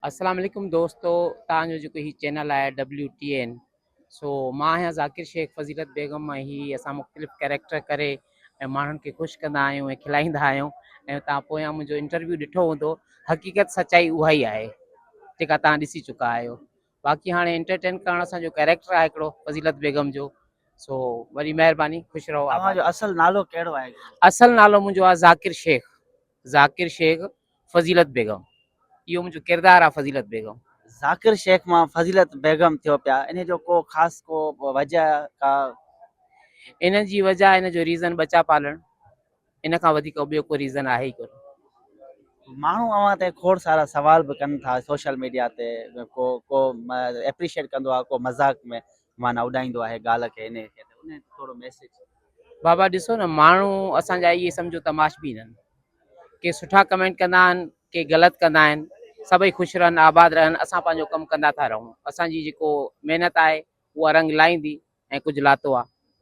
अस्सलाम वालेकुम दोस्तों, तव्हांजो जेको ही चैनल आहे WTN। सो मां आहियां ज़ाकिर शेख। फ़ज़ीलत बेगम मां ही असां मुख़्तलिफ़ कैरेक्टर करे ऐं माण्हुनि खे ख़ुशि कंदा आहियूं ऐं खिलाईंदा आहियूं। ऐं तव्हां पोयां मुंहिंजो इंटरव्यू ॾिठो हूंदो, हक़ीक़त सचाई उहा ई आहे जेका तव्हां ॾिसी चुका आहियो। बाक़ी हाणे एंटरटेन करणु असांजो कैरेक्टर आहे हिकिड़ो फ़ज़ीलत बेगम जो। सो वरी महिरबानी, ख़ुशि रहो, आबाद तव्हांजो रहो। असल नालो कहिड़ो आहे? असल नालो मुंहिंजो आहे ज़ाकिर शेख। ज़ाकिर शेख फ़ज़ीलत बेगम, इहो मुंहिंजो किरदारु आहे फ़ज़ीलत बेगम। ज़ाकिर शेख मां फ़ज़ीलत बेगम थियो पिया, इन जो को ख़ासि को वजह का? इन जी वजह, इन जो रीज़न बचा पालणु। इन खां वधीक ॿियो को रीज़न आहे ई कोन। माण्हू अव्हां ते खोड़ सारा सवाल बि कनि था सोशल मीडिया ते, को को एप्रिशिएट कंदो आहे, को मज़ाक में माना उॾाईंदो आहे ॻाल्हि खे, इन खे उन थोरो मैसेज। बाबा ॾिसो न, माण्हू असांजा इहे सम्झो तमाशबीन आहिनि। के सुठा कमेंट कंदा आहिनि, के ग़लति कंदा आहिनि। सभई ख़ुशि रहनि, आबाद रहनि, असां पंहिंजो कमु कंदा था रहूं। असांजी जेको महिनत आहे उहा रंग लाहींदी ऐं कुझु लातो आहे।